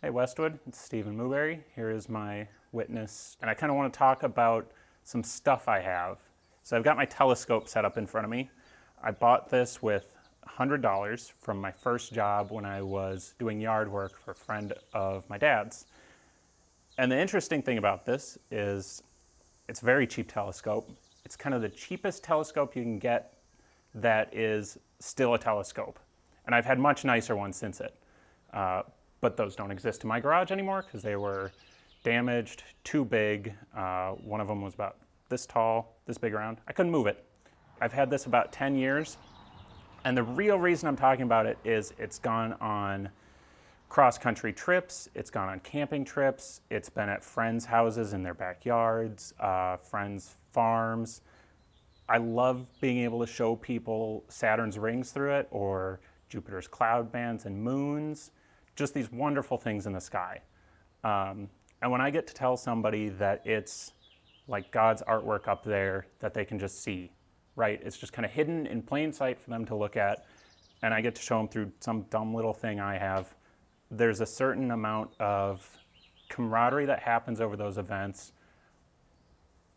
Hey Westwood, it's Stephen Mooberry. Here is my witness, and I kind of want to talk about some stuff I have. So I've got my telescope set up in front of me. I bought this with $100 from my first job when I was doing yard work for a friend of my dad's. And the interesting thing about this is it's a very cheap telescope. It's kind of the cheapest telescope you can get that is still a telescope. And I've had much nicer ones since it. But those don't exist in my garage anymore because they were damaged, too big. One of them was about this tall, this big around. I couldn't move it. I've had this about 10 years. And the real reason I'm talking about it is it's gone on cross-country trips, it's gone on camping trips, it's been at friends' houses in their backyards, friends' farms. I love being able to show people Saturn's rings through it or Jupiter's cloud bands and moons. Just these wonderful things in the sky. And when I get to tell somebody that it's like God's artwork up there that they can just see, right? It's just kind of hidden in plain sight for them to look at, and I get to show them through some dumb little thing I have. There's a certain amount of camaraderie that happens over those events,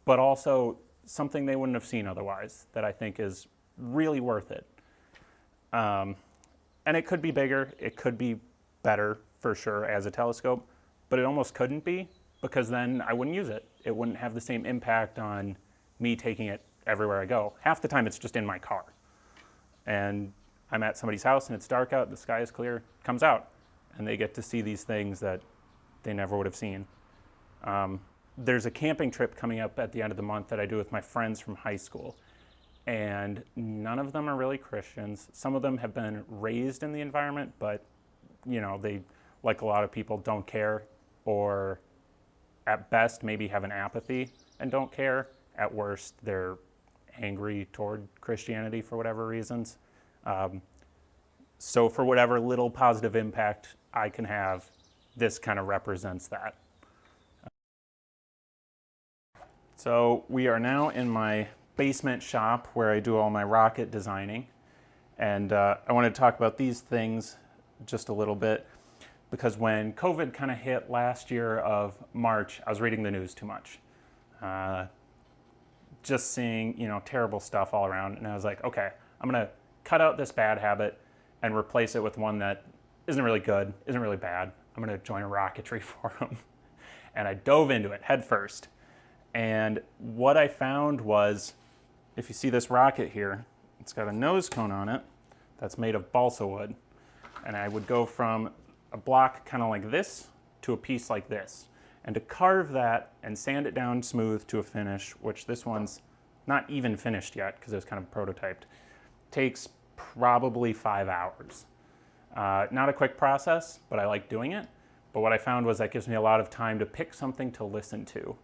but also something they wouldn't have seen otherwise that I think is really worth it. And it could be bigger, it could be better for sure as a telescope, but it almost couldn't be because then I wouldn't use it. It wouldn't have the same impact on me taking it everywhere I go. Half the time it's just in my car. And I'm at somebody's house and it's dark out, the sky is clear, it comes out, and they get to see these things that they never would have seen. There's a camping trip coming up at the end of the month that I do with my friends from high school. And none of them are really Christians. Some of them have been raised in the environment, but you know, they, like a lot of people, don't care, or at best maybe have an apathy and don't care. At worst, they're angry toward Christianity for whatever reasons. So for whatever little positive impact I can have, this kind of represents that. So we are now in my basement shop where I do all my rocket designing. And I wanted to talk about these things just a little bit because when COVID kind of hit last year of March, I was reading the news too much. Just seeing, you know, terrible stuff all around. And I was like, okay, I'm going to cut out this bad habit and replace it with one that isn't really good, isn't really bad. I'm going to join a rocketry forum. And I dove into it head first. And what I found was, if you see this rocket here, it's got a nose cone on it that's made of balsa wood. And I would go from a block kind of like this to a piece like this. And to carve that and sand it down smooth to a finish, which this one's not even finished yet because it was kind of prototyped, takes probably 5 hours. Not a quick process, but I like doing it. But what I found was that gives me a lot of time to pick something to listen to.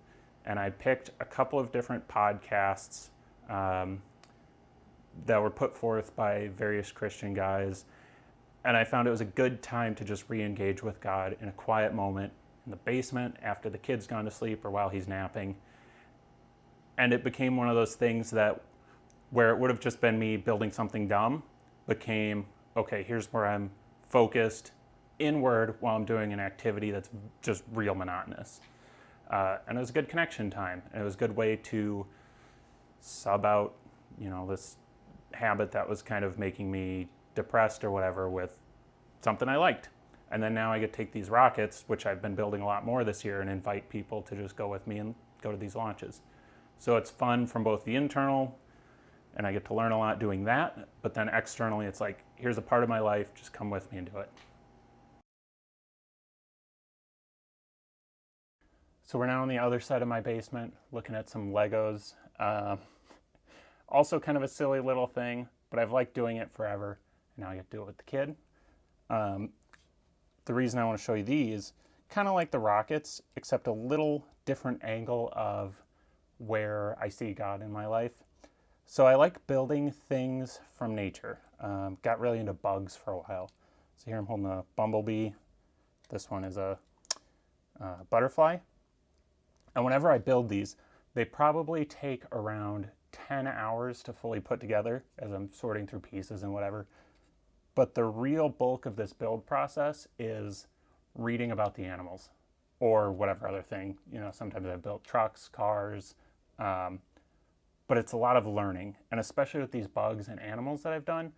And I picked a couple of different podcasts that were put forth by various Christian guys. And I found it was a good time to just re-engage with God in a quiet moment in the basement after the kid's gone to sleep or while he's napping. And it became one of those things that where it would have just been me building something dumb became, okay, here's where I'm focused inward while I'm doing an activity that's just real monotonous. And it was a good connection time. And it was a good way to sub out, you know, this habit that was kind of making me depressed or whatever with something I liked. And then now I get to take these rockets, which I've been building a lot more this year, and invite people to just go with me and go to these launches. So it's fun from both the internal, and I get to learn a lot doing that, but then externally it's like, here's a part of my life, just come with me and do it. So we're now on the other side of my basement, looking at some Legos. Also kind of a silly little thing, but I've liked doing it forever. Now I get to do it with the kid. The reason I want to show you these, kind of like the rockets, except a little different angle of where I see God in my life. So I like building things from nature. Got really into bugs for a while. So here I'm holding a bumblebee. This one is a butterfly. And whenever I build these, they probably take around 10 hours to fully put together as I'm sorting through pieces and whatever. But the real bulk of this build process is reading about the animals or whatever other thing. You know, sometimes I've built trucks, cars, but it's a lot of learning. And especially with these bugs and animals that I've done,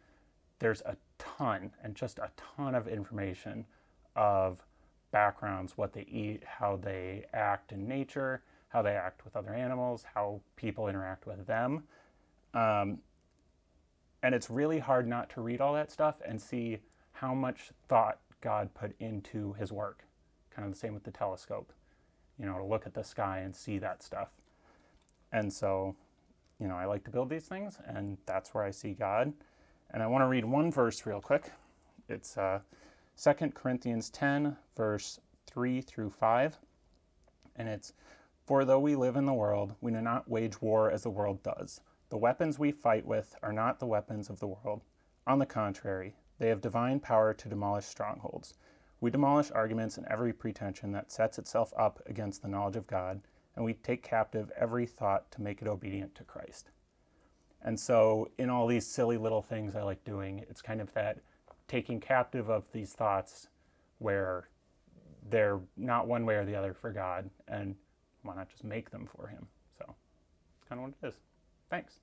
there's a ton and just a ton of information of backgrounds, what they eat, how they act in nature, how they act with other animals, how people interact with them. And it's really hard not to read all that stuff and see how much thought God put into his work. Kind of the same with the telescope, you know, to look at the sky and see that stuff. And so, you know, I like to build these things, and that's where I see God. And I want to read one verse real quick. It's 2 Corinthians 10, verse 3 through 5. And it's, "For though we live in the world, we do not wage war as the world does. The weapons we fight with are not the weapons of the world. On the contrary, they have divine power to demolish strongholds. We demolish arguments and every pretension that sets itself up against the knowledge of God, and we take captive every thought to make it obedient to Christ." And so in all these silly little things I like doing, it's kind of that taking captive of these thoughts where they're not one way or the other for God, and why not just make them for him? So it's kind of what it is. Thanks.